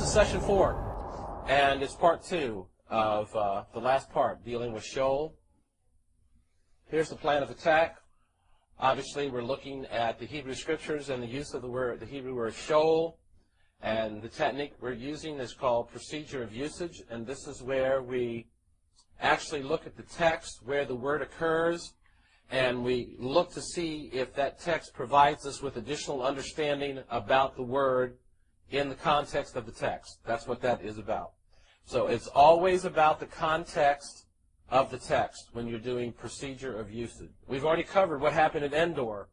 is session 4, and it's part 2 of the last part, dealing with Sheol. Here's the plan of attack. Obviously, we're looking at the Hebrew Scriptures and the use of the Hebrew word Sheol, and the technique we're using is called procedure of usage, and this is where we actually look at the text where the word occurs, and we look to see if that text provides us with additional understanding about the word in the context of the text. That's what that is about. So it's always about the context of the text when you're doing procedure of usage. We've already covered what happened at Endor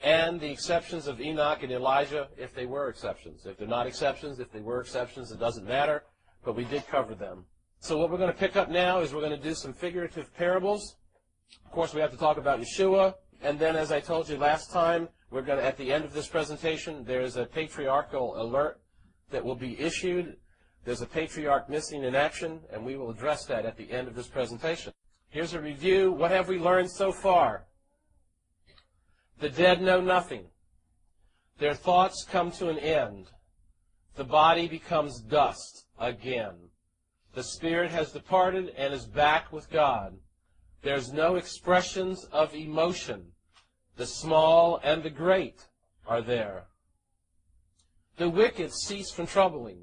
and the exceptions of Enoch and Elijah, if they were exceptions. If they're not exceptions, if they were exceptions, it doesn't matter, but we did cover them. So what we're going to pick up now is we're going to do some figurative parables. Of course, we have to talk about Yeshua, and then, as I told you last time, we're going to, at the end of this presentation, there's a patriarchal alert that will be issued. There's a patriarch missing in action, and we will address that at the end of this presentation. Here's a review. What have we learned so far? The dead know nothing. Their thoughts come to an end. The body becomes dust again. The spirit has departed and is back with God. There's no expressions of emotion. The small and the great are there. The wicked cease from troubling.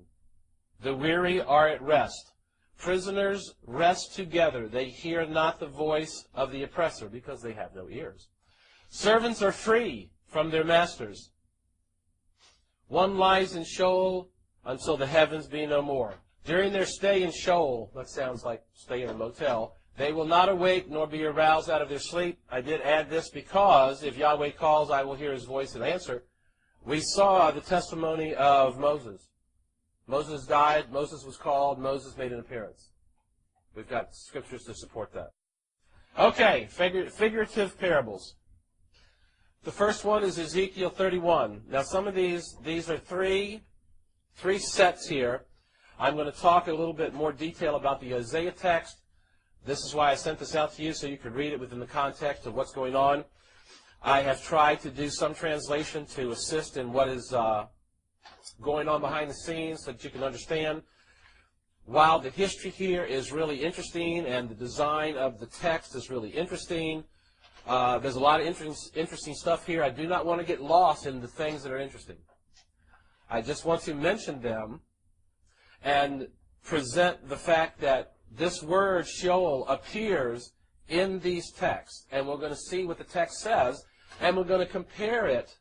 The weary are at rest. Prisoners rest together. They hear not the voice of the oppressor because they have no ears. Servants are free from their masters. One lies in Sheol until the heavens be no more. During their stay in Sheol, that sounds like stay in a motel, they will not awake nor be aroused out of their sleep. I did add this because if Yahweh calls, I will hear his voice and answer. We saw the testimony of Moses. Moses died, Moses was called, Moses made an appearance. We've got scriptures to support that. Okay, figurative parables. The first one is Ezekiel 31. Now some of these are three sets here. I'm going to talk a little bit more detail about the Isaiah text. This is why I sent this out to you, so you could read it within the context of what's going on. I have tried to do some translation to assist in what is going on behind the scenes so that you can understand. While the history here is really interesting and the design of the text is really interesting, there's a lot of interesting stuff here. I do not want to get lost in the things that are interesting. I just want to mention them and present the fact that this word Sheol appears in these texts, and we're going to see what the text says, and we're going to compare it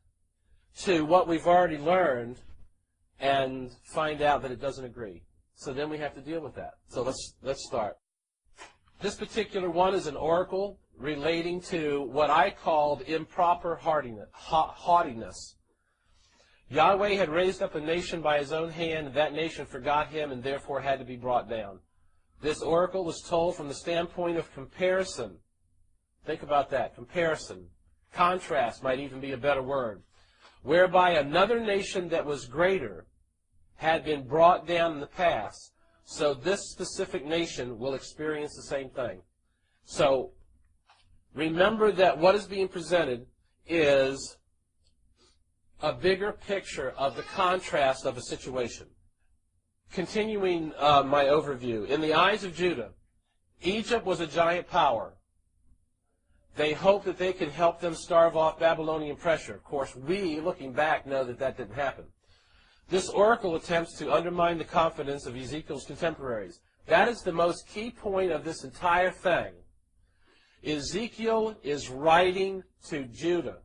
to what we've already learned and find out that it doesn't agree. So then we have to deal with that. So let's start. This particular one is an oracle relating to what I called improper haughtiness. Yahweh had raised up a nation by his own hand, and that nation forgot him and therefore had to be brought down. This oracle was told from the standpoint of comparison. Think about that, comparison. Contrast might even be a better word. Whereby another nation that was greater had been brought down in the past, so this specific nation will experience the same thing. So remember that what is being presented is a bigger picture of the contrast of a situation. Continuing my overview, in the eyes of Judah, Egypt was a giant power. They hoped that they could help them starve off Babylonian pressure. Of course, we, looking back, know that that didn't happen. This oracle attempts to undermine the confidence of Ezekiel's contemporaries. That is the most key point of this entire thing. Ezekiel is writing to Judah.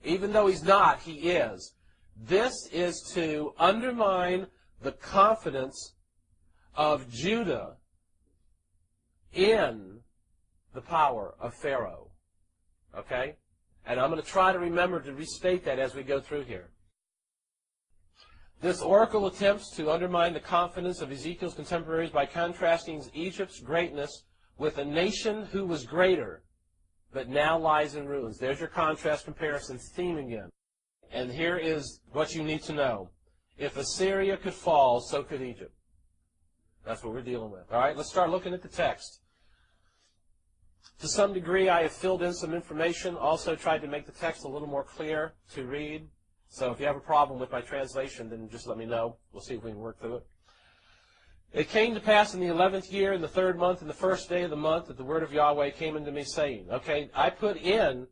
Even though he's not, he is. This is to undermine the confidence of Judah in the power of Pharaoh. Okay? And I'm going to try to remember to restate that as we go through here. This oracle attempts to undermine the confidence of Ezekiel's contemporaries by contrasting Egypt's greatness with a nation who was greater, but now lies in ruins. There's your contrast comparison theme again. And here is what you need to know. If Assyria could fall, so could Egypt. That's what we're dealing with. All right, let's start looking at the text. To some degree, I have filled in some information, also tried to make the text a little more clear to read. So if you have a problem with my translation, then just let me know. We'll see if we can work through it. It came to pass in the 11th year, in the 3rd month, in the 1st day of the month, that the word of Yahweh came unto me, saying, okay, I put in,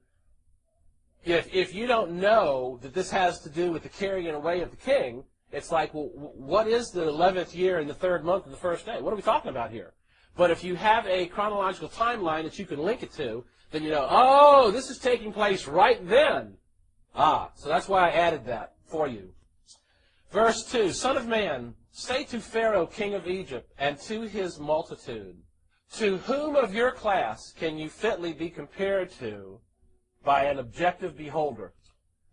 if you don't know that this has to do with the carrying away of the king, it's like, well, what is the 11th year in the 3rd month and the 1st day? What are we talking about here? But if you have a chronological timeline that you can link it to, then you know, oh, this is taking place right then. So that's why I added that for you. Verse 2, Son of man, say to Pharaoh, king of Egypt, and to his multitude, to whom of your class can you fitly be compared to by an objective beholder?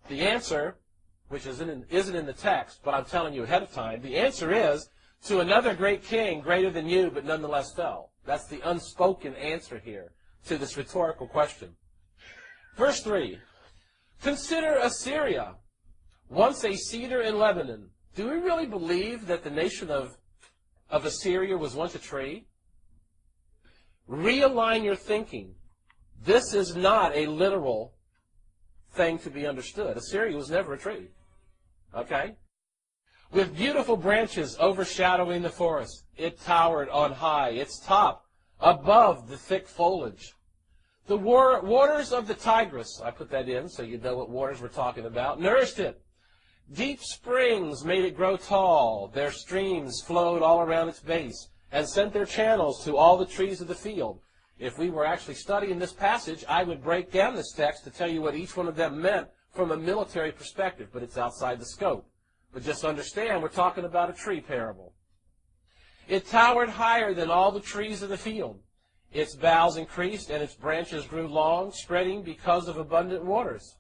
The answer, which isn't in the text, but I'm telling you ahead of time, the answer is to another great king greater than you, but nonetheless fell. That's the unspoken answer here to this rhetorical question. Verse 3, consider Assyria, once a cedar in Lebanon. Do we really believe that the nation of Assyria was once a tree? Realign your thinking. This is not a literal thing to be understood. Assyria was never a tree. Okay? With beautiful branches overshadowing the forest, it towered on high, its top above the thick foliage. The waters of the Tigris, I put that in so you know what waters we're talking about, nourished it. Deep springs made it grow tall. Their streams flowed all around its base and sent their channels to all the trees of the field. If we were actually studying this passage, I would break down this text to tell you what each one of them meant from a military perspective, but it's outside the scope. But just understand, we're talking about a tree parable. It towered higher than all the trees of the field. Its boughs increased, and its branches grew long, spreading because of abundant waters.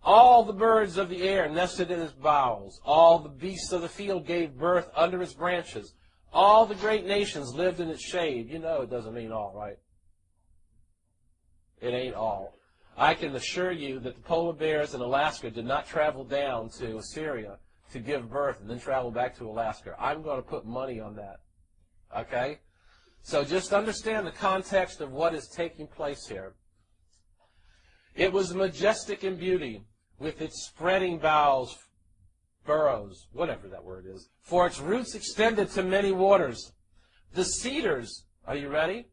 All the birds of the air nested in its boughs. All the beasts of the field gave birth under its branches. All the great nations lived in its shade. You know it doesn't mean all, right? It ain't all. I can assure you that the polar bears in Alaska did not travel down to Assyria to give birth and then travel back to Alaska. I'm going to put money on that. Okay? So just understand the context of what is taking place here. It was majestic in beauty, with its spreading boughs, burrows, whatever that word is, for its roots extended to many waters. The cedars, are you ready?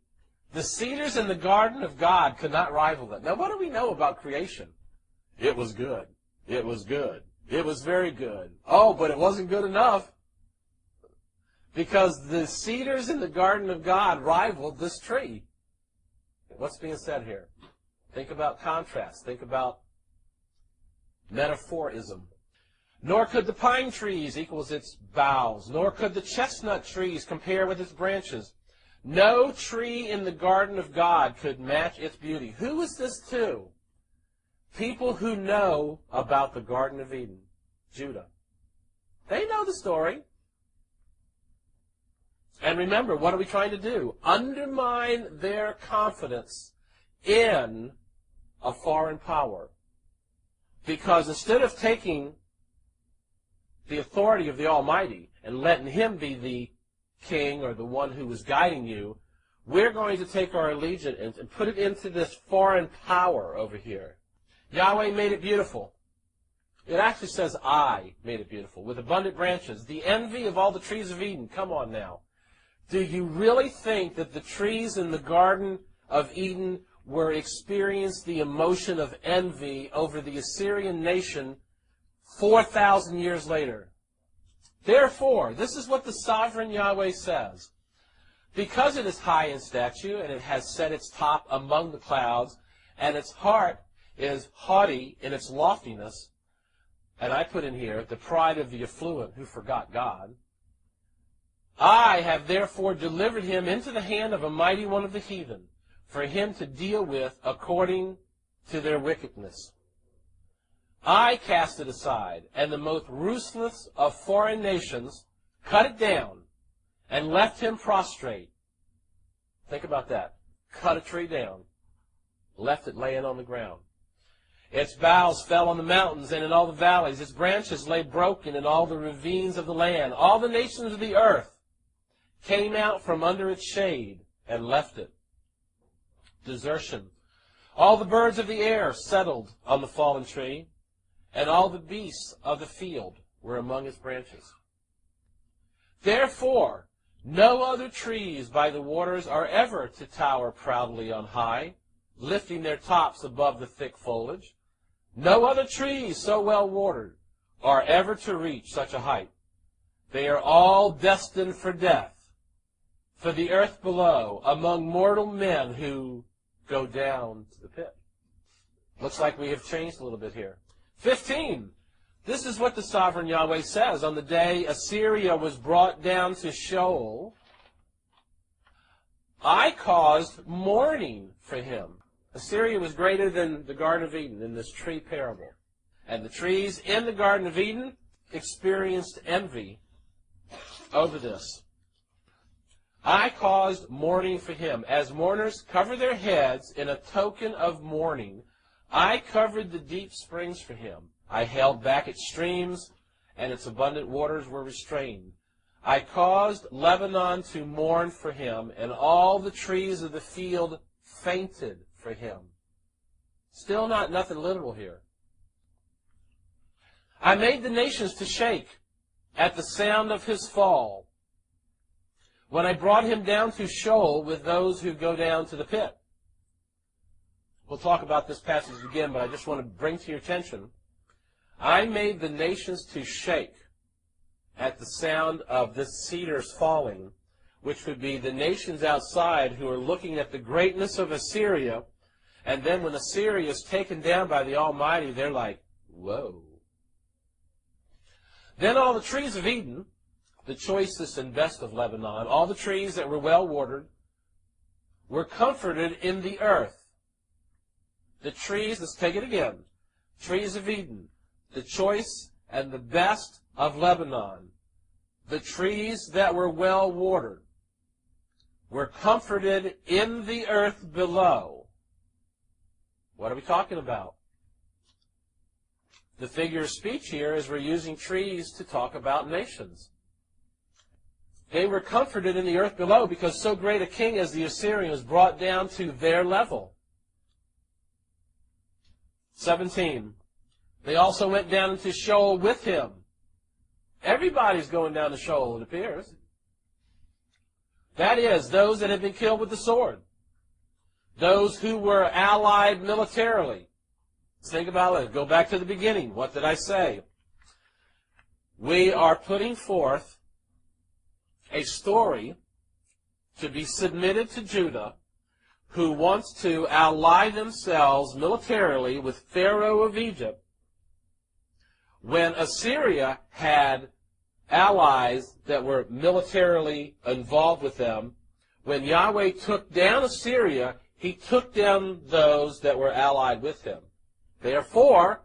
The cedars in the garden of God could not rival them. Now, what do we know about creation? It was good. It was good. It was very good. Oh, but it wasn't good enough, because the cedars in the garden of God rivaled this tree. What's being said here? Think about contrast. Think about metaphorism. Nor could the pine trees equals its boughs, nor could the chestnut trees compare with its branches. No tree in the garden of God could match its beauty. Who is this to? People who know about the Garden of Eden, Judah. They know the story. And remember, what are we trying to do? Undermine their confidence in a foreign power. Because instead of taking the authority of the Almighty and letting Him be the king or the one who was guiding you, we're going to take our allegiance and put it into this foreign power over here. Yahweh made it beautiful. It actually says, I made it beautiful, with abundant branches, the envy of all the trees of Eden. Come on now. Do you really think that the trees in the Garden of Eden were experienced the emotion of envy over the Assyrian nation 4,000 years later? Therefore, this is what the sovereign Yahweh says. Because it is high in stature, and it has set its top among the clouds, and its heart is haughty in its loftiness, and I put in here, the pride of the affluent who forgot God, I have therefore delivered him into the hand of a mighty one of the heathen, for him to deal with according to their wickedness. I cast it aside, and the most ruthless of foreign nations cut it down and left him prostrate. Think about that. Cut a tree down, left it laying on the ground. Its boughs fell on the mountains and in all the valleys. Its branches lay broken in all the ravines of the land. All the nations of the earth came out from under its shade and left it. Desertion. All the birds of the air settled on the fallen tree, and all the beasts of the field were among its branches. Therefore, no other trees by the waters are ever to tower proudly on high, lifting their tops above the thick foliage. No other trees so well watered are ever to reach such a height. They are all destined for death, for the earth below, among mortal men who go down to the pit. Looks like we have changed a little bit here. 15. This is what the sovereign Yahweh says. On the day Assyria was brought down to Sheol, I caused mourning for him. Assyria was greater than the Garden of Eden in this tree parable. And the trees in the Garden of Eden experienced envy over this. I caused mourning for him. As mourners cover their heads in a token of mourning, I covered the deep springs for him. I held back its streams, and its abundant waters were restrained. I caused Lebanon to mourn for him, and all the trees of the field fainted for him. Still nothing literal here. I made the nations to shake at the sound of his fall, when I brought him down to Sheol with those who go down to the pit. We'll talk about this passage again, but I just want to bring to your attention, I made the nations to shake at the sound of this cedar's falling, which would be the nations outside who are looking at the greatness of Assyria, and then when Assyria is taken down by the Almighty, they're like, whoa. Then all the trees of Eden, the choicest and best of Lebanon, all the trees that were well watered, were comforted in the earth. The trees, let's take it again, trees of Eden, the choice and the best of Lebanon, the trees that were well watered, were comforted in the earth below. What are we talking about? The figure of speech here is we're using trees to talk about nations. They were comforted in the earth below because so great a king as the Assyrian was brought down to their level. 17. They also went down into Sheol with him. Everybody's going down to Sheol, it appears. That is, those that had been killed with the sword. Those who were allied militarily. Let's think about it. Go back to the beginning. What did I say? We are putting forth a story to be submitted to Judah, who wants to ally themselves militarily with Pharaoh of Egypt, when Assyria had allies that were militarily involved with them. When Yahweh took down Assyria, he took down those that were allied with him. Therefore,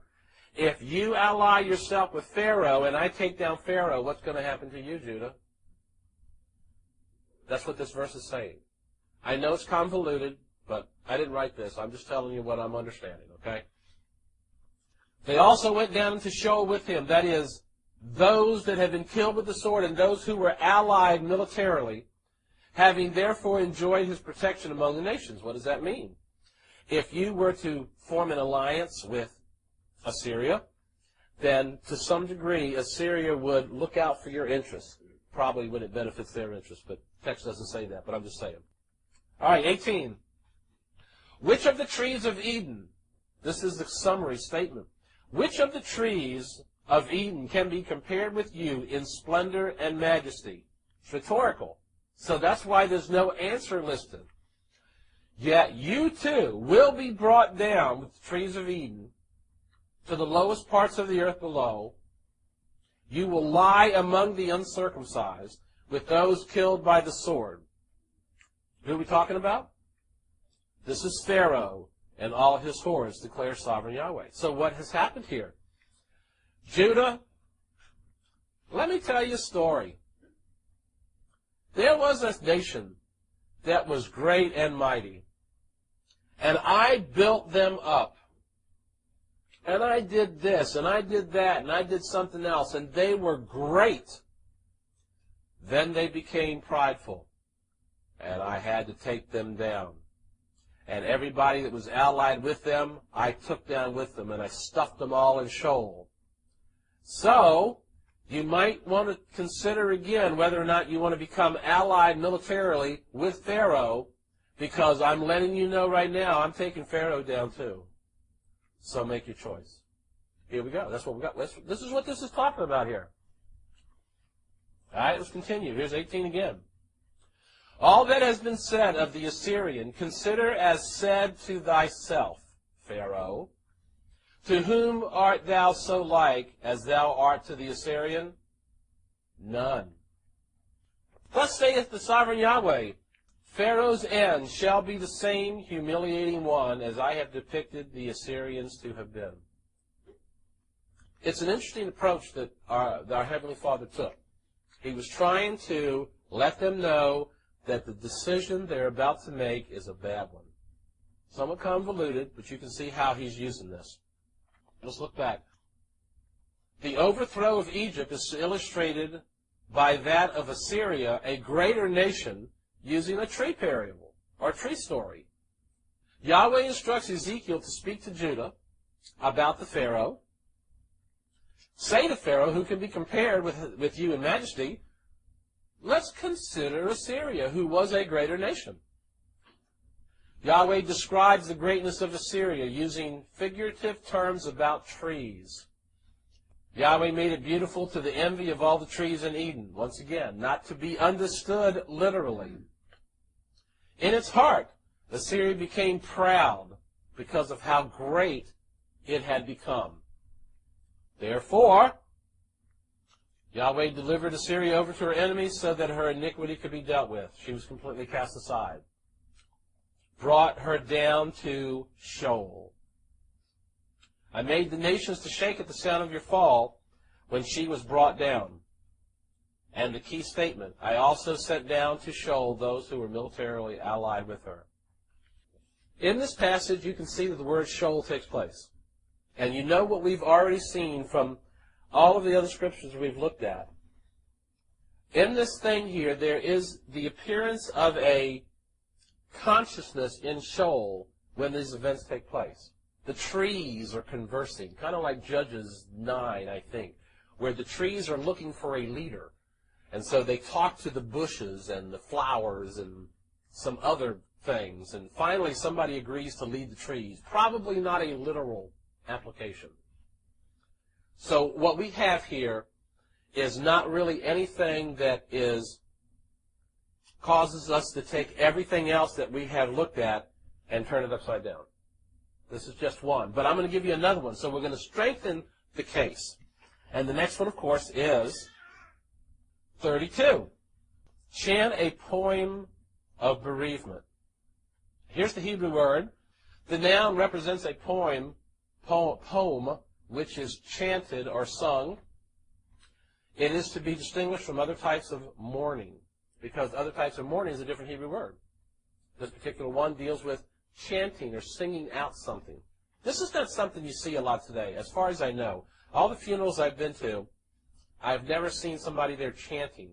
if you ally yourself with Pharaoh and I take down Pharaoh, what's going to happen to you, Judah? That's what this verse is saying. I know it's convoluted, but I didn't write this. I'm just telling you what I'm understanding, okay? They also went down into Sheol with him. That is, those that had been killed with the sword and those who were allied militarily, having therefore enjoyed his protection among the nations. What does that mean? If you were to form an alliance with Assyria, then to some degree Assyria would look out for your interests, probably when it benefits their interests, but the text doesn't say that, but I'm just saying. All right, 18. Which of the trees of Eden, this is the summary statement, which of the trees of Eden can be compared with you in splendor and majesty? It's rhetorical. So that's why there's no answer listed. Yet you too will be brought down with the trees of Eden to the lowest parts of the earth below. You will lie among the uncircumcised with those killed by the sword. Who are we talking about? This is Pharaoh and all his hordes, declares sovereign Yahweh. So what has happened here? Judah, let me tell you a story. There was a nation that was great and mighty, and I built them up. And I did this, and I did that, and I did something else, and they were great. Then they became prideful, and I had to take them down. and everybody that was allied with them, I took down with them, and I stuffed them all in Sheol. So, you might want to consider again whether or not you want to become allied militarily with Pharaoh, because I'm letting you know right now, I'm taking Pharaoh down too. So make your choice. Here we go. That's what we got. This is what this is talking about here. All right, let's continue. Here's 18 again. All that has been said of the Assyrian, consider as said to thyself, Pharaoh, to whom art thou so like as thou art to the Assyrian? None. Thus saith the sovereign Yahweh, Pharaoh's end shall be the same humiliating one as I have depicted the Assyrians to have been. It's an interesting approach that our Heavenly Father took. He was trying to let them know that the decision they're about to make is a bad one. Somewhat convoluted, but you can see how he's using this. Let's look back. The overthrow of Egypt is illustrated by that of Assyria, a greater nation, using a tree parable, or tree story. Yahweh instructs Ezekiel to speak to Judah about the Pharaoh. Say to Pharaoh, who can be compared with you in majesty, let's consider Assyria, who was a greater nation. Yahweh describes the greatness of Assyria using figurative terms about trees. Yahweh made it beautiful to the envy of all the trees in Eden. Once again, not to be understood literally. In its heart, Assyria became proud because of how great it had become. Therefore, Yahweh delivered Assyria over to her enemies so that her iniquity could be dealt with. She was completely cast aside. Brought her down to Sheol. I made the nations to shake at the sound of your fall when she was brought down. And the key statement, I also sent down to Sheol those who were militarily allied with her. In this passage, you can see that the word Sheol takes place. And you know what we've already seen from all of the other scriptures we've looked at. In this thing here, there is the appearance of a consciousness in Sheol when these events take place. The trees are conversing, kind of like Judges 9, I think, where the trees are looking for a leader. And so they talk to the bushes and the flowers and some other things. And finally somebody agrees to lead the trees. Probably not a literal application. So what we have here is not really anything that causes us to take everything else that we have looked at and turn it upside down. This is just one. But I'm going to give you another one. So we're going to strengthen the case. And the next one, of course, is 32. Chant a poem of bereavement. Here's the Hebrew word. The noun represents a poem, which is chanted or sung. It is to be distinguished from other types of mourning, because other types of mourning is a different Hebrew word. This particular one deals with chanting or singing out something. This is not something you see a lot today. As far as I know, all the funerals I've been to, I've never seen somebody there chanting.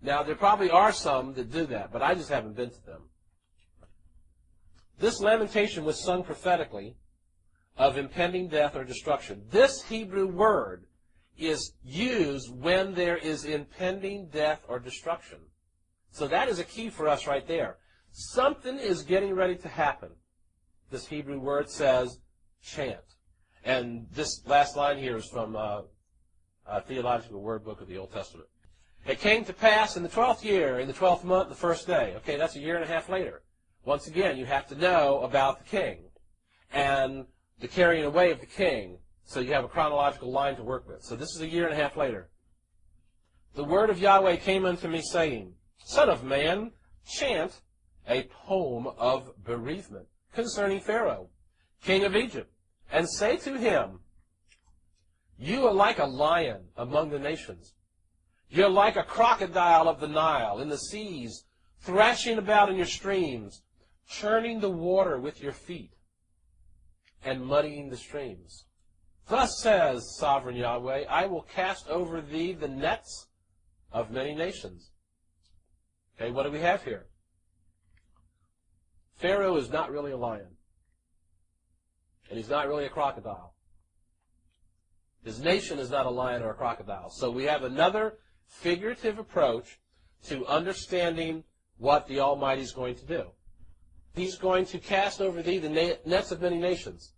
Now, there probably are some that do that, but I just haven't been to them. This lamentation was sung prophetically of impending death or destruction. This Hebrew word is used when there is impending death or destruction. So that is a key for us right there. Something is getting ready to happen. This Hebrew word says chant. And this last line here is from a theological word book of the Old Testament. It came to pass in the 12th year, in the 12th month, the first day. Okay, that's a year and a half later. Once again, you have to know about the king and the carrying away of the king, so you have a chronological line to work with. So this is a year and a half later. The word of Yahweh came unto me, saying, Son of man, chant a poem of bereavement concerning Pharaoh, king of Egypt, and say to him, You are like a lion among the nations. You're like a crocodile of the Nile in the seas, thrashing about in your streams, churning the water with your feet, and muddying the streams. Thus says sovereign Yahweh, I will cast over thee the nets of many nations. Okay, what do we have here? Pharaoh is not really a lion. And he's not really a crocodile. His nation is not a lion or a crocodile. So we have another figurative approach to understanding what the Almighty is going to do. He's going to cast over thee the nets of many nations.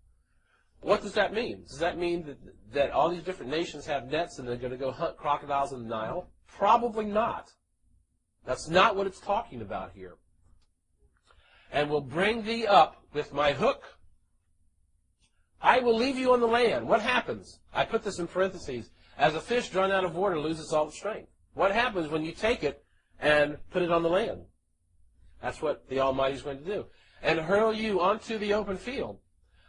What does that mean? Does that mean that all these different nations have nets and they're going to go hunt crocodiles in the Nile? Probably not. That's not what it's talking about here. And will bring thee up with my hook. I will leave you on the land. What happens? I put this in parentheses. As a fish drawn out of water loses all its strength. What happens when you take it and put it on the land? That's what the Almighty is going to do. And hurl you onto the open field.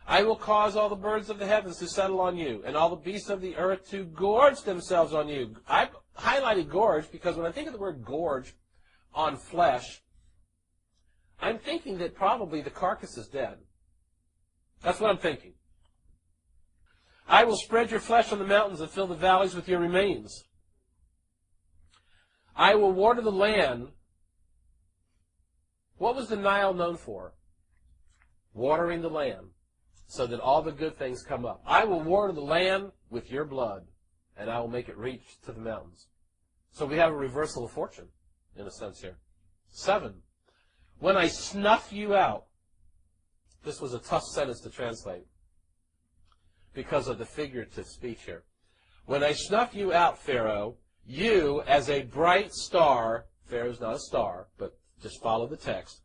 I will cause all the birds of the heavens to settle on you, and all the beasts of the earth to gorge themselves on you. I've highlighted gorge because when I think of the word gorge on flesh, I'm thinking that probably the carcass is dead. That's what I'm thinking. I will spread your flesh on the mountains and fill the valleys with your remains. I will water the land. What was the Nile known for? Watering the land so that all the good things come up. I will water the land with your blood, and I will make it reach to the mountains. So we have a reversal of fortune, in a sense here. 7. When I snuff you out. This was a tough sentence to translate because of the figurative speech here. When I snuff you out, Pharaoh, you as a bright star, Pharaoh's not a star, but just follow the text,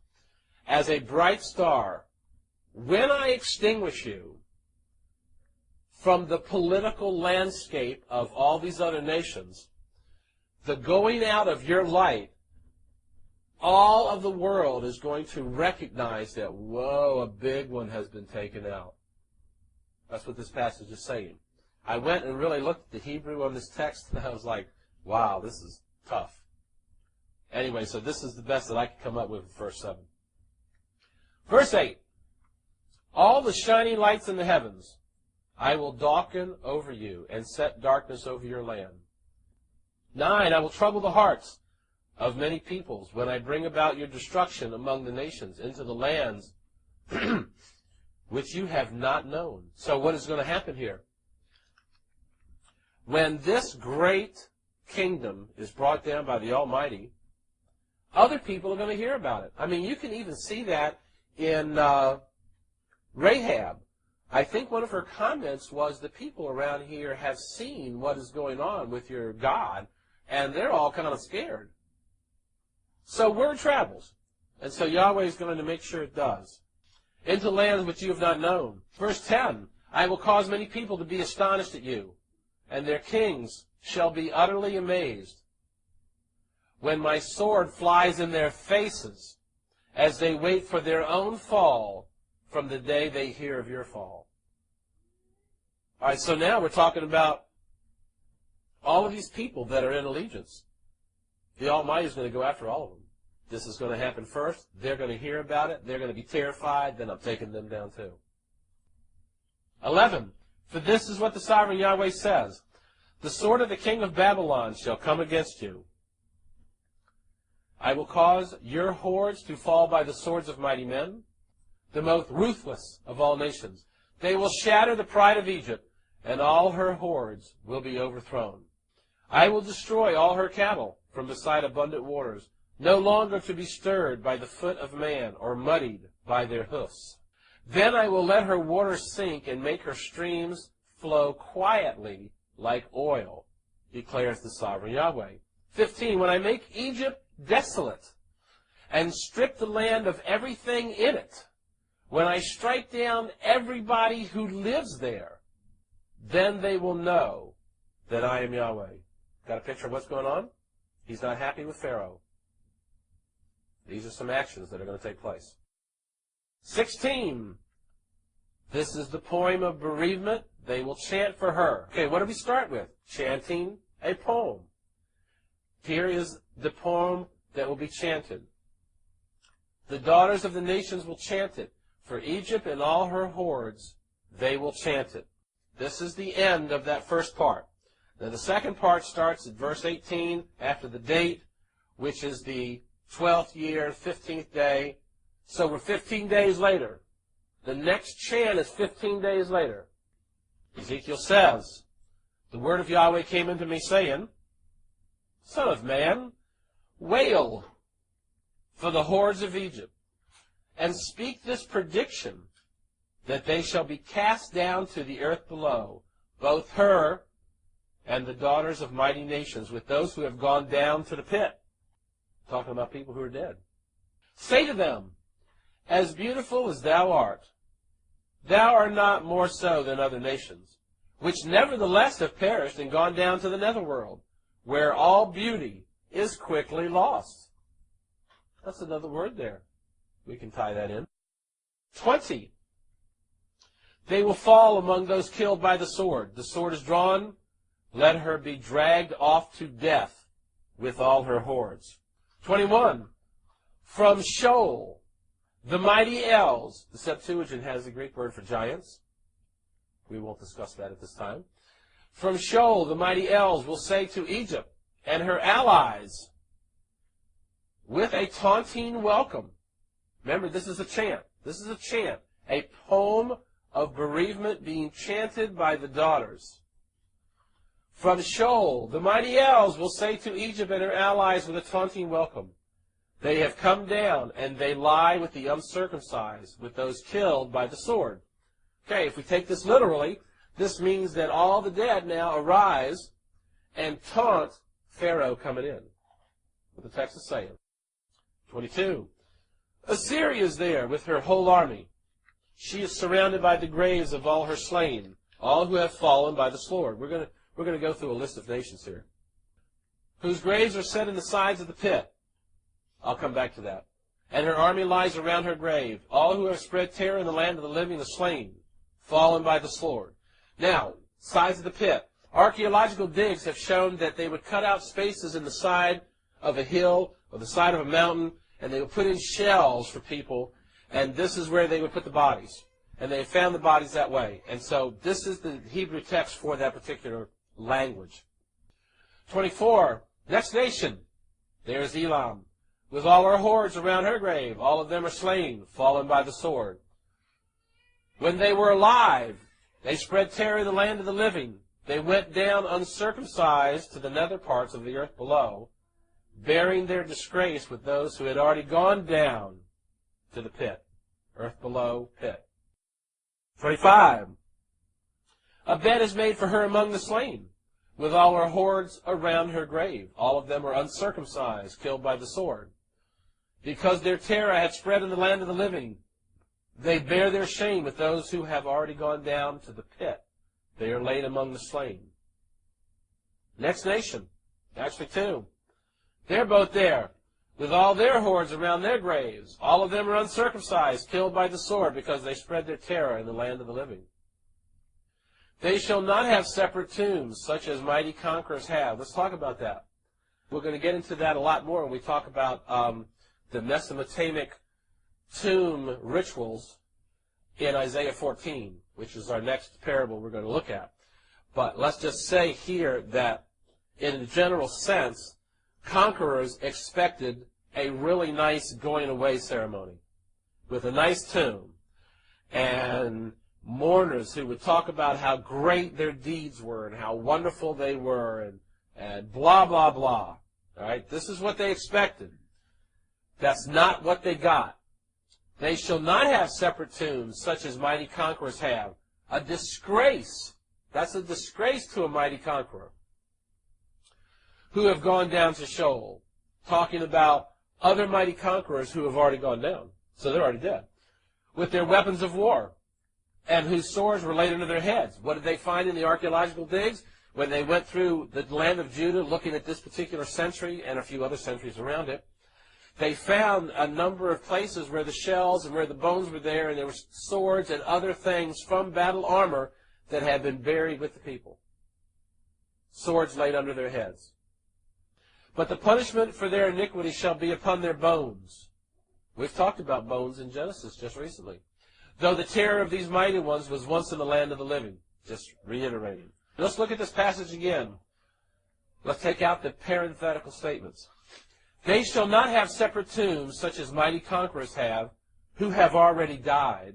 as a bright star, when I extinguish you from the political landscape of all these other nations, the going out of your light, all of the world is going to recognize that, whoa, a big one has been taken out. That's what this passage is saying. I went and really looked at the Hebrew on this text, and I was like, wow, this is tough. Anyway, so this is the best that I could come up with verse 7. Verse 8. All the shining lights in the heavens I will darken over you and set darkness over your land. 9. I will trouble the hearts of many peoples when I bring about your destruction among the nations into the lands which you have not known. So what is going to happen here? When this great kingdom is brought down by the Almighty, other people are going to hear about it. I mean, you can even see that in Rahab. I think one of her comments was the people around here have seen what is going on with your God, and they're all kind of scared. So word travels. And so Yahweh is going to make sure it does. Into lands which you have not known. Verse 10, I will cause many people to be astonished at you, and their kings shall be utterly amazed when my sword flies in their faces as they wait for their own fall from the day they hear of your fall. All right, so now we're talking about all of these people that are in allegiance. The Almighty is going to go after all of them. This is going to happen first. They're going to hear about it. They're going to be terrified. Then I'm taking them down too. 11. For this is what the sovereign Yahweh says. The sword of the king of Babylon shall come against you. I will cause your hordes to fall by the swords of mighty men, the most ruthless of all nations. They will shatter the pride of Egypt, and all her hordes will be overthrown. I will destroy all her cattle from beside abundant waters, no longer to be stirred by the foot of man or muddied by their hoofs. Then I will let her waters sink and make her streams flow quietly like oil, declares the sovereign Yahweh. 15. When I make Egypt desolate and strip the land of everything in it, when I strike down everybody who lives there, then they will know that I am Yahweh. Got a picture of what's going on? He's not happy with Pharaoh. These are some actions that are going to take place. 16. This is the poem of bereavement. They will chant for her. Okay, what do we start with? Chanting a poem. Here is the poem that will be chanted. The daughters of the nations will chant it. For Egypt and all her hordes, they will chant it. This is the end of that first part. Now the second part starts at verse 18 after the date, which is the 12th year, 15th day, So we're 15 days later. The next chant is 15 days later. Ezekiel says, the word of Yahweh came unto me, saying, Son of man, wail for the hordes of Egypt, and speak this prediction, that they shall be cast down to the earth below, both her and the daughters of mighty nations, with those who have gone down to the pit. Talking about people who are dead. Say to them, as beautiful as thou art, thou art not more so than other nations, which nevertheless have perished and gone down to the netherworld, where all beauty is quickly lost. That's another word there. We can tie that in. 20. They will fall among those killed by the sword. The sword is drawn. Let her be dragged off to death with all her hordes. 21. From Sheol, the mighty elves. The Septuagint has the Greek word for giants. We won't discuss that at this time. From Sheol, the mighty elves will say to Egypt and her allies, with a taunting welcome. Remember, this is a chant. This is a chant. A poem of bereavement being chanted by the daughters. From Sheol, the mighty elves will say to Egypt and her allies with a taunting welcome, they have come down, and they lie with the uncircumcised, with those killed by the sword. Okay, if we take this literally, this means that all the dead now arise and taunt Pharaoh coming in. What the text is saying. 22. Assyria is there with her whole army. She is surrounded by the graves of all her slain, all who have fallen by the sword. We're going to go through a list of nations here, whose graves are set in the sides of the pit. I'll come back to that. And her army lies around her grave. All who have spread terror in the land of the living are slain, fallen by the sword. Now, sides of the pit. Archaeological digs have shown that they would cut out spaces in the side of a hill or the side of a mountain, and they would put in shells for people, and this is where they would put the bodies. And they found the bodies that way. And so this is the Hebrew text for that particular language. 24. Next nation. There's Elam, with all her hordes around her grave. All of them are slain, fallen by the sword. When they were alive, they spread terror in the land of the living. They went down uncircumcised to the nether parts of the earth below, bearing their disgrace with those who had already gone down to the pit. Earth below, pit. 25. A bed is made for her among the slain, with all her hordes around her grave. All of them are uncircumcised, killed by the sword. Because their terror had spread in the land of the living, they bear their shame with those who have already gone down to the pit. They are laid among the slain. Next nation, actually two. They're both there, with all their hordes around their graves. All of them are uncircumcised, killed by the sword, because they spread their terror in the land of the living. They shall not have separate tombs, such as mighty conquerors have. Let's talk about that. We're going to get into that a lot more when we talk about the Mesopotamic tomb rituals in Isaiah 14, which is our next parable we're going to look at. But let's just say here that in a general sense, conquerors expected a really nice going away ceremony with a nice tomb and mourners who would talk about how great their deeds were and how wonderful they were and blah, blah, blah. All right? This is what they expected. That's not what they got. They shall not have separate tombs such as mighty conquerors have. A disgrace. That's a disgrace to a mighty conqueror. Who have gone down to Sheol. Talking about other mighty conquerors who have already gone down. So they're already dead. With their weapons of war. And whose swords were laid under their heads. What did they find in the archaeological digs? When they went through the land of Judah looking at this particular century and a few other centuries around it, they found a number of places where the shells and where the bones were there, and there were swords and other things from battle armor that had been buried with the people. Swords laid under their heads. But the punishment for their iniquity shall be upon their bones. We've talked about bones in Genesis just recently. Though the terror of these mighty ones was once in the land of the living. Just reiterating. Let's look at this passage again. Let's take out the parenthetical statements. They shall not have separate tombs such as mighty conquerors have, who have already died,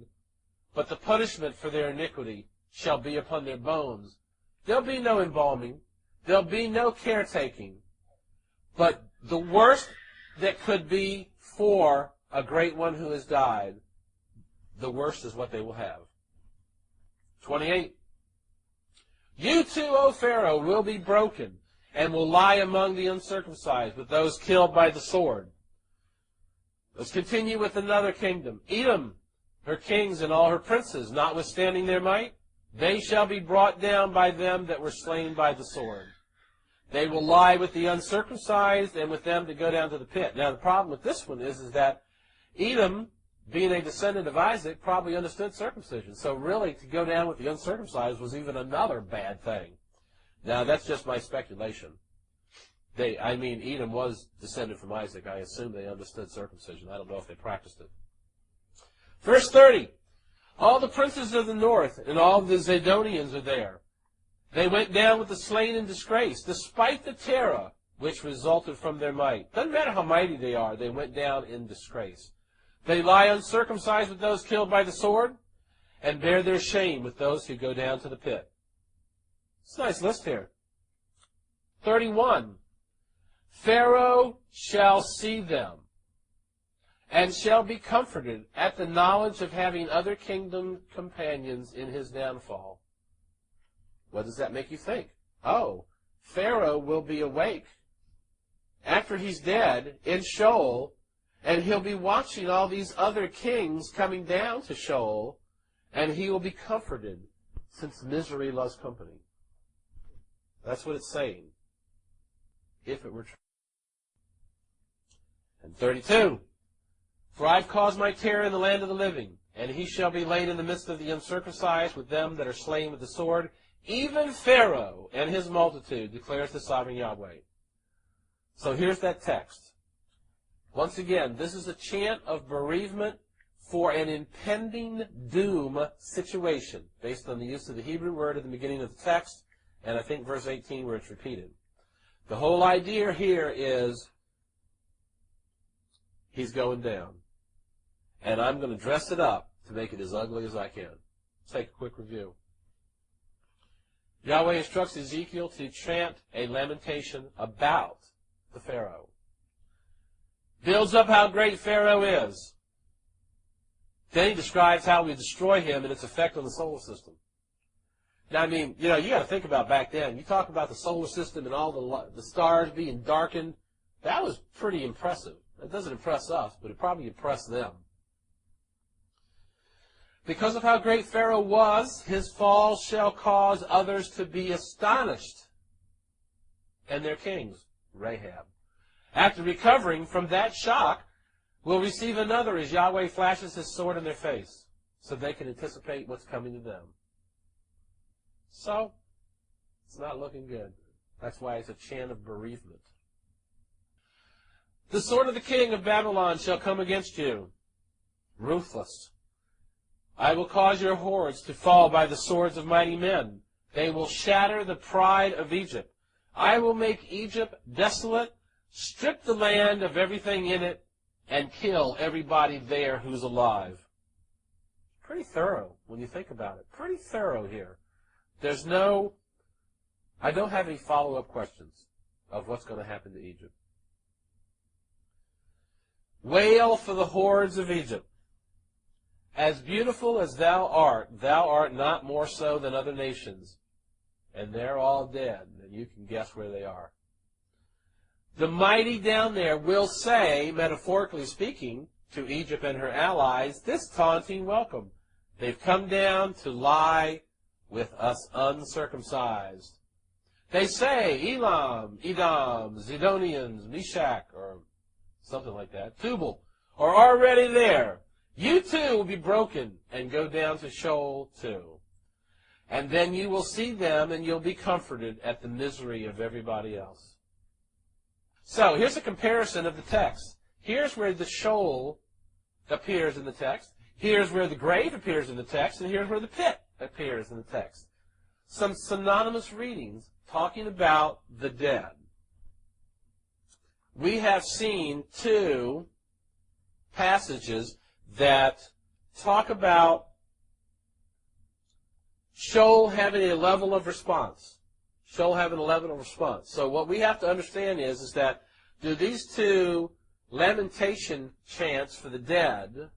but the punishment for their iniquity shall be upon their bones. There'll be no embalming. There'll be no caretaking. But the worst that could be for a great one who has died, the worst is what they will have. 28. You too, O Pharaoh, will be broken, and will lie among the uncircumcised with those killed by the sword. Let's continue with another kingdom. Edom, her kings and all her princes, notwithstanding their might, they shall be brought down by them that were slain by the sword. They will lie with the uncircumcised and with them that go down to the pit. Now the problem with this one is that Edom, being a descendant of Isaac, probably understood circumcision. So really to go down with the uncircumcised was even another bad thing. Now that's just my speculation. Edom was descended from Isaac. I assume they understood circumcision. I don't know if they practiced it. Verse 30. All the princes of the north and all the Zidonians are there. They went down with the slain in disgrace, despite the terror which resulted from their might. Doesn't matter how mighty they are, they went down in disgrace. They lie uncircumcised with those killed by the sword, and bear their shame with those who go down to the pit. It's a nice list here. 31. Pharaoh shall see them, and shall be comforted at the knowledge of having other kingdom companions in his downfall. What does that make you think? Oh, Pharaoh will be awake after he's dead in Sheol, and he'll be watching all these other kings coming down to Sheol, and he will be comforted, since misery loves company. That's what it's saying, if it were true. And 32. For I've caused my terror in the land of the living, and he shall be laid in the midst of the uncircumcised with them that are slain with the sword, even Pharaoh and his multitude, declares the sovereign Yahweh. So here's that text. Once again, this is a chant of bereavement for an impending doom situation, based on the use of the Hebrew word at the beginning of the text, and I think verse 18 where it's repeated. The whole idea here is he's going down. And I'm going to dress it up to make it as ugly as I can. Let's take a quick review. Yahweh instructs Ezekiel to chant a lamentation about the Pharaoh. Builds up how great Pharaoh is. Then he describes how we destroy him and its effect on the solar system. Now, you got to think about back then. You talk about the solar system and all the stars being darkened. That was pretty impressive. That doesn't impress us, but it probably impressed them. Because of how great Pharaoh was, his fall shall cause others to be astonished, and their kings, Rahab. After recovering from that shock, will receive another as Yahweh flashes his sword in their face, so they can anticipate what's coming to them. So, it's not looking good. That's why it's a chant of bereavement. The sword of the king of Babylon shall come against you, ruthless. I will cause your hordes to fall by the swords of mighty men. They will shatter the pride of Egypt. I will make Egypt desolate, strip the land of everything in it, and kill everybody there who's alive. Pretty thorough when you think about it. Pretty thorough here. I don't have any follow-up questions of what's going to happen to Egypt. Wail for the hordes of Egypt. As beautiful as thou art not more so than other nations, and they're all dead, and you can guess where they are. The mighty down there will say, metaphorically speaking, to Egypt and her allies, this taunting welcome. They've come down to lie with us uncircumcised. They say, Elam, Edom, Zidonians, Meshach, or something like that, Tubal, are already there. You too will be broken and go down to Sheol too. And then you will see them and you'll be comforted at the misery of everybody else. So here's a comparison of the text. Here's where the Sheol appears in the text. Here's where the grave appears in the text. And here's where the pit appears in the text. Some synonymous readings talking about the dead. We have seen two passages that talk about Sheol having a level of response. Sheol having a level of response. So what we have to understand is that do these two lamentation chants for the dead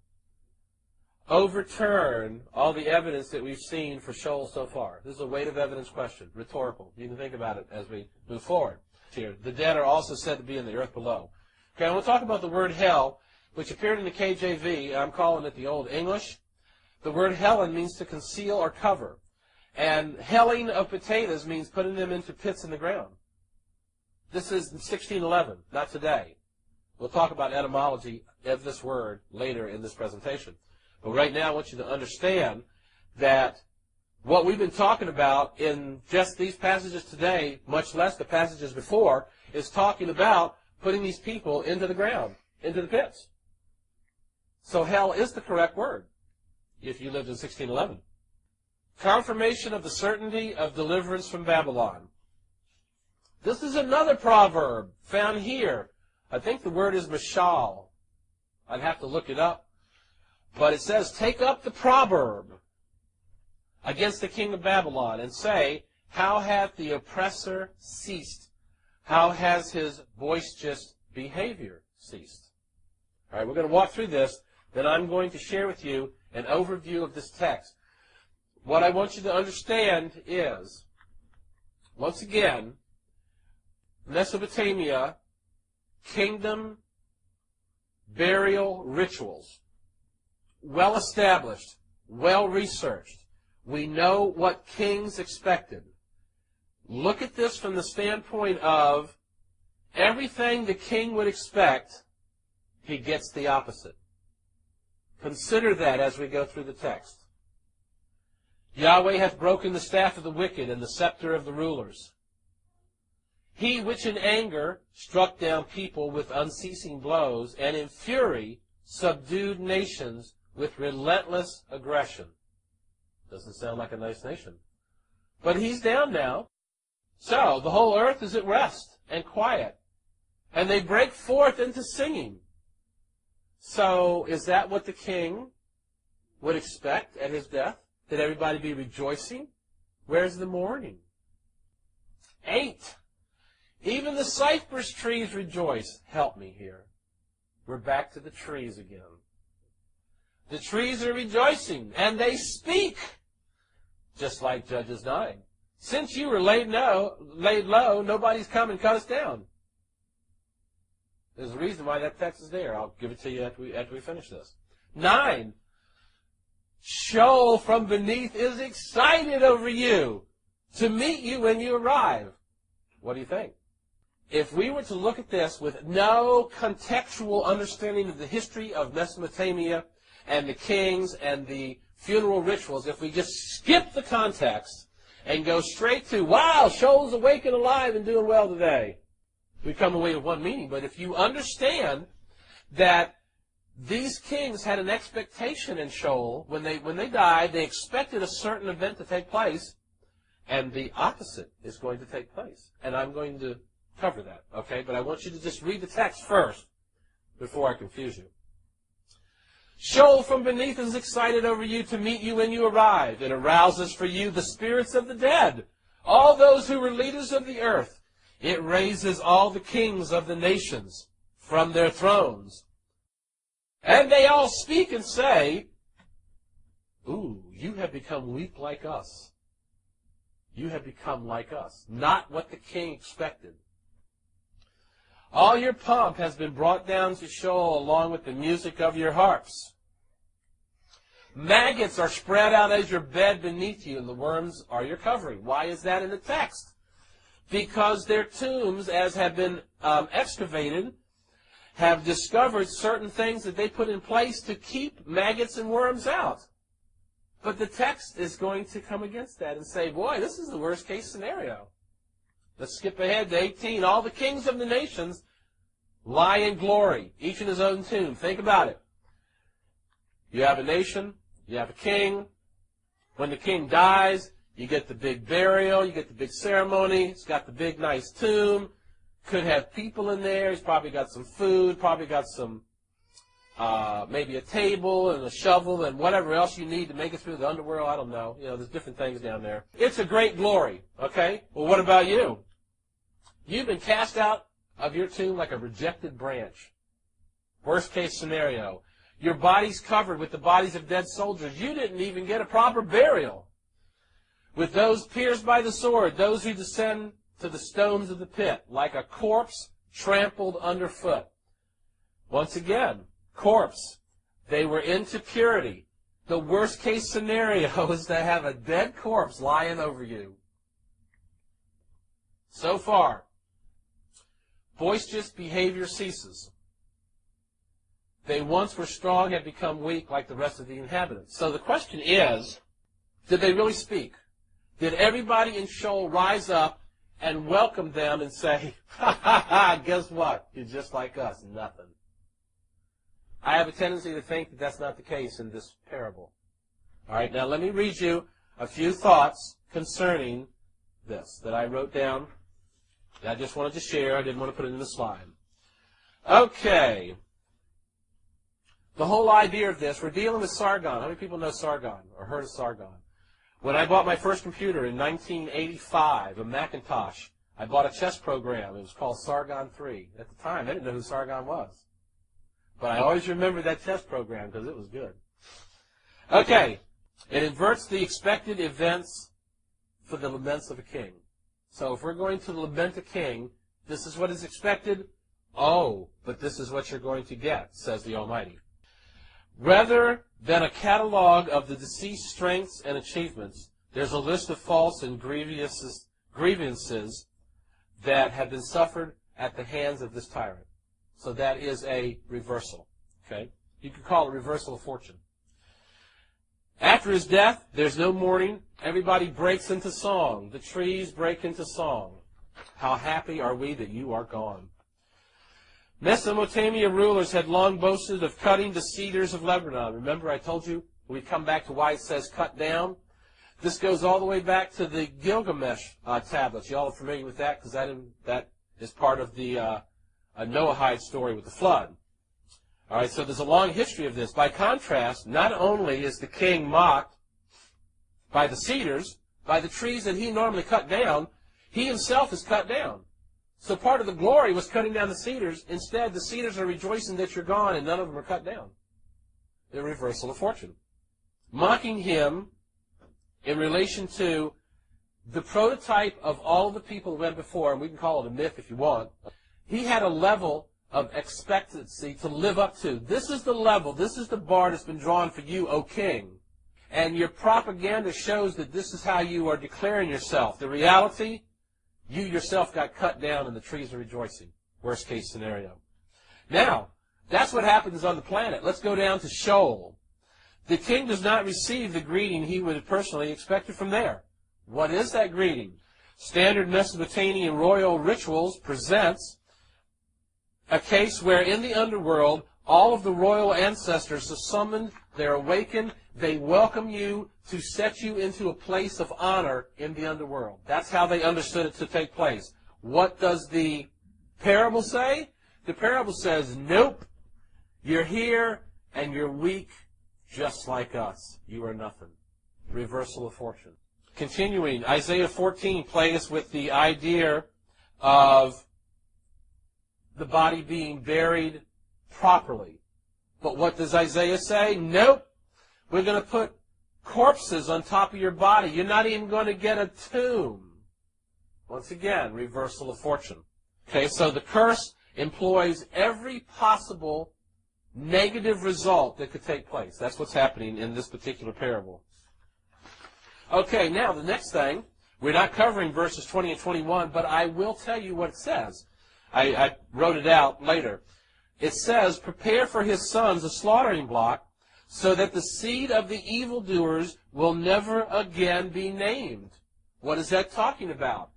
overturn all the evidence that we've seen for Sheol so far? This is a weight of evidence question, rhetorical. You can think about it as we move forward. Here, the dead are also said to be in the earth below. Okay, I want to talk about the word hell, which appeared in the KJV. I'm calling it the Old English. The word hellen means to conceal or cover. And helling of potatoes means putting them into pits in the ground. This is 1611, not today. We'll talk about etymology of this word later in this presentation. But right now I want you to understand that what we've been talking about in just these passages today, much less the passages before, is talking about putting these people into the ground, into the pits. So hell is the correct word if you lived in 1611. Confirmation of the certainty of deliverance from Babylon. This is another proverb found here. I think the word is mashal. I'd have to look it up. But it says, take up the proverb against the king of Babylon and say, how hath the oppressor ceased? How has his boisterous behavior ceased? All right, we're going to walk through this. Then I'm going to share with you an overview of this text. What I want you to understand is, once again, Mesopotamia, kingdom burial rituals, well established, well researched. We know what kings expected. Look at this from the standpoint of everything the king would expect, he gets the opposite. Consider that as we go through the text. Yahweh hath broken the staff of the wicked and the scepter of the rulers. He which in anger struck down people with unceasing blows, and in fury subdued nations with relentless aggression. Doesn't sound like a nice nation. But he's down now. So the whole earth is at rest and quiet. And they break forth into singing. So is that what the king would expect at his death? That everybody be rejoicing? Where's the mourning? 8. Even the cypress trees rejoice. Help me here. We're back to the trees again. The trees are rejoicing, and they speak, just like Judges 9. Since you were laid low, nobody's come and cut us down. There's a reason why that text is there. I'll give it to you after we finish this. 9. Sheol from beneath is excited over you to meet you when you arrive. What do you think? If we were to look at this with no contextual understanding of the history of Mesopotamia and the kings and the funeral rituals, if we just skip the context and go straight to, wow, Sheol's awake and alive and doing well today, we come away with one meaning. But if you understand that these kings had an expectation in Sheol, when they died, they expected a certain event to take place, and the opposite is going to take place. And I'm going to cover that, okay? But I want you to just read the text first before I confuse you. Sheol from beneath is excited over you to meet you when you arrive. It arouses for you the spirits of the dead, all those who were leaders of the earth. It raises all the kings of the nations from their thrones. And they all speak and say, ooh, you have become weak like us. You have become like us. Not what the king expected. All your pomp has been brought down to Sheol along with the music of your harps. Maggots are spread out as your bed beneath you, and the worms are your covering. Why is that in the text? Because their tombs, as have been excavated, have discovered certain things that they put in place to keep maggots and worms out. But the text is going to come against that and say, boy, this is the worst case scenario. Let's skip ahead to 18. All the kings of the nations lie in glory, each in his own tomb. Think about it. You have a nation, you have a king. When the king dies, you get the big burial, you get the big ceremony. It's got the big nice tomb. Could have people in there. He's probably got some food, probably got some maybe a table and a shovel and whatever else you need to make it through the underworld. I don't know. There's different things down there. It's a great glory, okay? Well, what about you? You've been cast out of your tomb like a rejected branch. Worst case scenario. Your body's covered with the bodies of dead soldiers. You didn't even get a proper burial. With those pierced by the sword, those who descend to the stones of the pit, like a corpse trampled underfoot. Once again, corpse. They were into purity. The worst case scenario is to have a dead corpse lying over you. So far, boisterous behavior ceases. They once were strong, have become weak like the rest of the inhabitants. So the question is, did they really speak? Did everybody in Sheol rise up and welcome them and say, ha ha ha, guess what? You're just like us, nothing. I have a tendency to think that that's not the case in this parable. All right, now let me read you a few thoughts concerning this that I wrote down. I just wanted to share. I didn't want to put it in the slide. Okay. The whole idea of this, we're dealing with Sargon. How many people know Sargon or heard of Sargon? When I bought my first computer in 1985, a Macintosh, I bought a chess program. It was called Sargon 3. At the time, I didn't know who Sargon was. But I always remember that chess program because it was good. Okay. It inverts the expected events for the laments of a king. So if we're going to lament a king, this is what is expected. Oh, but this is what you're going to get, says the Almighty. Rather than a catalog of the deceased's strengths and achievements, there's a list of false and grievances that have been suffered at the hands of this tyrant. So that is a reversal. Okay? You could call it reversal of fortune. After his death, there's no mourning. Everybody breaks into song. The trees break into song. How happy are we that you are gone. Mesopotamia rulers had long boasted of cutting the cedars of Lebanon. Remember I told you we come back to why it says cut down? This goes all the way back to the Gilgamesh tablets. You all are familiar with that because that is part of the Noahide story with the flood. All right, so there's a long history of this. By contrast, not only is the king mocked by the cedars, by the trees that he normally cut down, he himself is cut down. So part of the glory was cutting down the cedars. Instead, the cedars are rejoicing that you're gone, and none of them are cut down. The reversal of fortune. Mocking him in relation to the prototype of all the people who went before, and we can call it a myth if you want. He had a level of expectancy to live up to. This is the level, this is the bar that's been drawn for you, O king. And your propaganda shows that this is how you are declaring yourself. The reality, you yourself got cut down and the trees are rejoicing. Worst case scenario. Now, that's what happens on the planet. Let's go down to Sheol. The king does not receive the greeting he would have personally expected from there. What is that greeting? Standard Mesopotamian royal rituals presents a case where in the underworld, all of the royal ancestors are summoned, they're awakened, they welcome you to set you into a place of honor in the underworld. That's how they understood it to take place. What does the parable say? The parable says, nope, you're here and you're weak just like us. You are nothing. Reversal of fortune. Continuing, Isaiah 14 plays with the idea of the body being buried properly. But what does Isaiah say? Nope. We're going to put corpses on top of your body. You're not even going to get a tomb. Once again, reversal of fortune. Okay, so the curse employs every possible negative result that could take place. That's what's happening in this particular parable. Okay, now the next thing, we're not covering verses 20 and 21, but I will tell you what it says. I wrote it out later. It says, prepare for his sons a slaughtering block, so that the seed of the evildoers will never again be named. What is that talking about?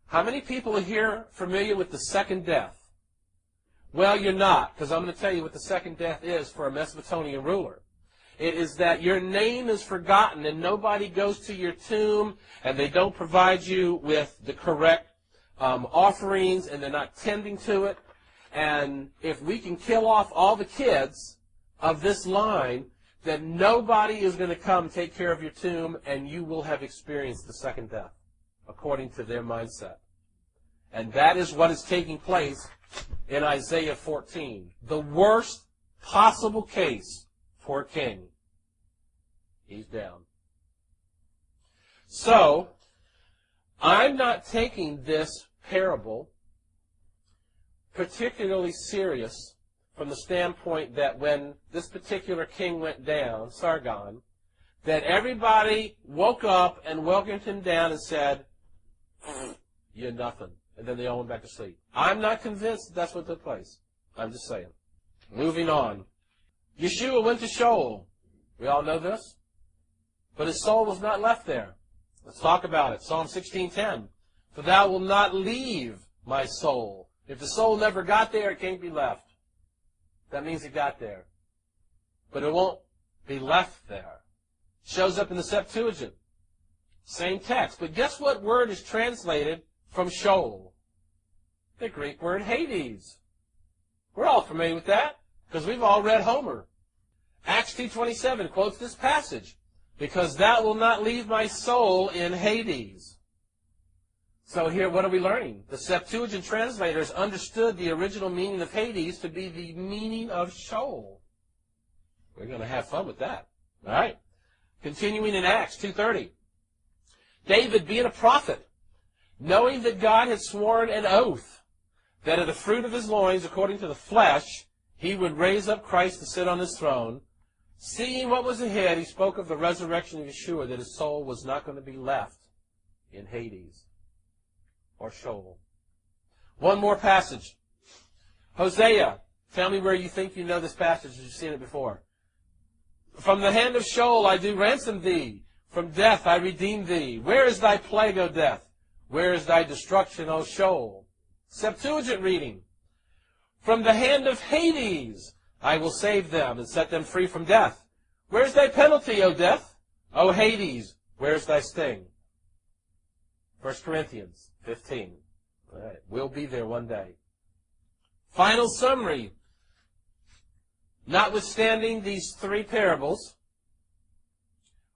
How many people are here familiar with the second death? Well, you're not, because I'm going to tell you what the second death is for a Mesopotamian ruler. It is that your name is forgotten and nobody goes to your tomb and they don't provide you with the correct offerings and they're not tending to it. And if we can kill off all the kids of this line that nobody is going to come take care of your tomb and you will have experienced the second death, according to their mindset. And that is what is taking place in Isaiah 14. The worst possible case for a king. He's down. So, I'm not taking this parable particularly serious from the standpoint that when this particular king went down, Sargon, that everybody woke up and welcomed him down and said, "You're nothing." And then they all went back to sleep. I'm not convinced that's what took place. I'm just saying. Moving on. Yeshua went to Sheol. We all know this. But his soul was not left there. Let's talk about it. Psalm 16:10. For thou wilt not leave my soul. If the soul never got there, it can't be left. That means it got there. But it won't be left there. Shows up in the Septuagint. Same text. But guess what word is translated from Sheol? The Greek word Hades. We're all familiar with that because we've all read Homer. Acts 2:27 quotes this passage. Because thou wilt not leave my soul in Hades. So here, what are we learning? The Septuagint translators understood the original meaning of Hades to be the meaning of Sheol. We're going to have fun with that. All right. Continuing in Acts 2:30. David, being a prophet, knowing that God had sworn an oath that of the fruit of his loins, according to the flesh, he would raise up Christ to sit on his throne, seeing what was ahead, he spoke of the resurrection of Yeshua, that his soul was not going to be left in Hades or Sheol. One more passage. Hosea. Tell me where you think you know this passage, as you've seen it before. From the hand of Sheol I do ransom thee. From death I redeem thee. Where is thy plague, O death? Where is thy destruction, O Sheol? Septuagint reading. From the hand of Hades I will save them and set them free from death. Where's thy penalty, O death? O Hades, where's thy sting? 1 Corinthians 15. All right, we'll be there one day. Final summary. Notwithstanding these three parables,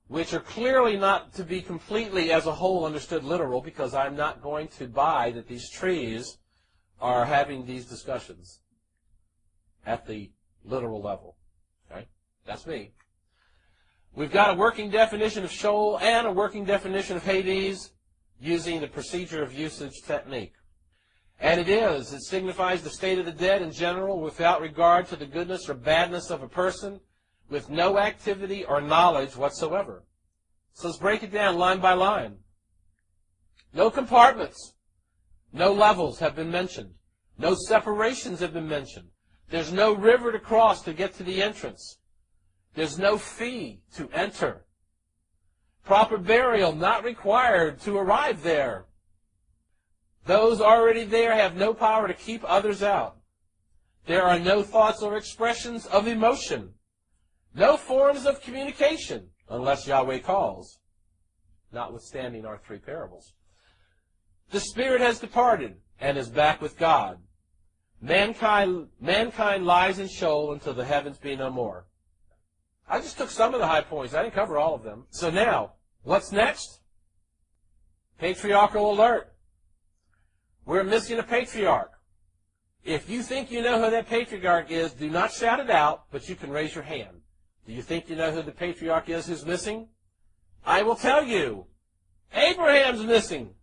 which are clearly not to be completely as a whole understood literal, because I'm not going to buy that these trees are having these discussions at the literal level. Okay? That's me. We've got a working definition of Sheol and a working definition of Hades using the procedure of usage technique. And it signifies the state of the dead in general without regard to the goodness or badness of a person, with no activity or knowledge whatsoever. So let's break it down line by line. No compartments. No levels have been mentioned. No separations have been mentioned. There's no river to cross to get to the entrance. There's no fee to enter. Proper burial not required to arrive there. Those already there have no power to keep others out. There are no thoughts or expressions of emotion. No forms of communication, unless Yahweh calls, notwithstanding our three parables. The spirit has departed and is back with God. Mankind lies in Sheol until the heavens be no more. I just took some of the high points. I didn't cover all of them. So now, what's next? Patriarchal alert. We're missing a patriarch. If you think you know who that patriarch is, do not shout it out, but you can raise your hand. Do you think you know who the patriarch is who's missing? I will tell you. Abraham's missing.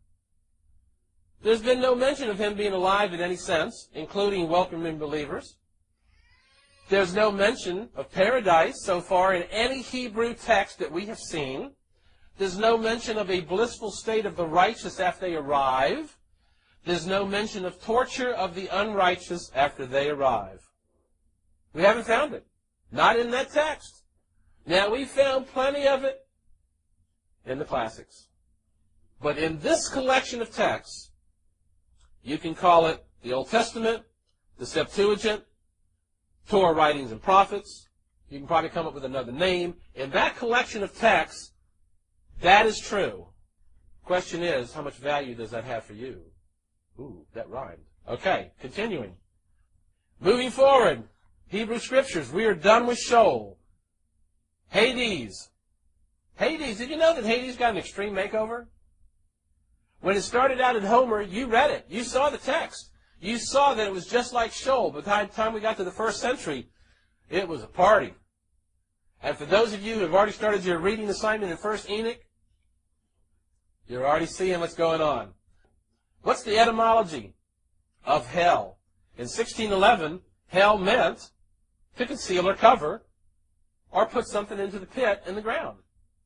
There's been no mention of him being alive in any sense, including welcoming believers. There's no mention of paradise so far in any Hebrew text that we have seen. There's no mention of a blissful state of the righteous after they arrive. There's no mention of torture of the unrighteous after they arrive. We haven't found it. Not in that text. Now, we found plenty of it in the classics. But in this collection of texts, you can call it the Old Testament, the Septuagint, Torah writings and prophets. You can probably come up with another name. In that collection of texts, that is true. Question is, how much value does that have for you? Ooh, that rhymed. Okay, continuing. Moving forward, Hebrew Scriptures. We are done with Sheol. Hades. Hades, did you know that Hades got an extreme makeover? When it started out in Homer, you read it. You saw the text. You saw that it was just like Sheol. By the time we got to the 1st century, it was a party. And for those of you who have already started your reading assignment in 1st Enoch, you're already seeing what's going on. What's the etymology of hell? In 1611, hell meant to conceal or cover or put something into the pit in the ground.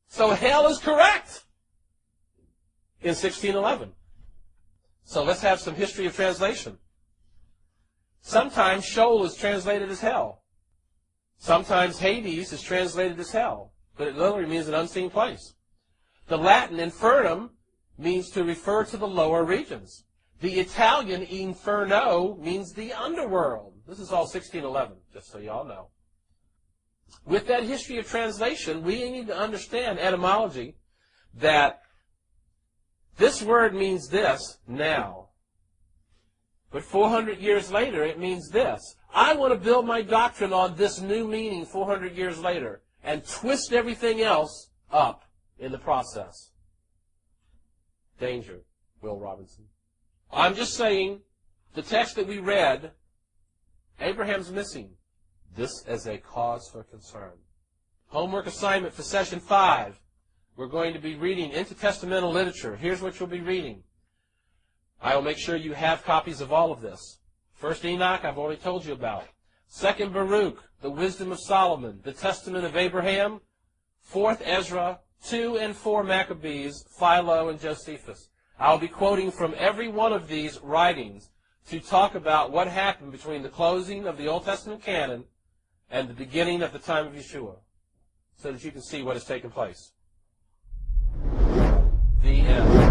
So hell is correct in 1611. So let's have some history of translation. Sometimes Sheol is translated as hell. Sometimes Hades is translated as hell, but it literally means an unseen place. The Latin infernum means to refer to the lower regions. The Italian inferno means the underworld. This is all 1611, just so you all know. With that history of translation, we need to understand etymology, that this word means this now. But 400 years later, it means this. I want to build my doctrine on this new meaning 400 years later and twist everything else up in the process. Danger, Will Robinson. I'm just saying, the text that we read, Abraham's missing. This as a cause for concern. Homework assignment for session 5. We're going to be reading intertestamental literature. Here's what you'll be reading. I will make sure you have copies of all of this. 1st Enoch, I've already told you about. 2nd Baruch, the wisdom of Solomon, the testament of Abraham. 4th Ezra, 2 and 4 Maccabees, Philo and Josephus. I'll be quoting from every one of these writings to talk about what happened between the closing of the Old Testament canon and the beginning of the time of Yeshua, so that you can see what has taken place. The end.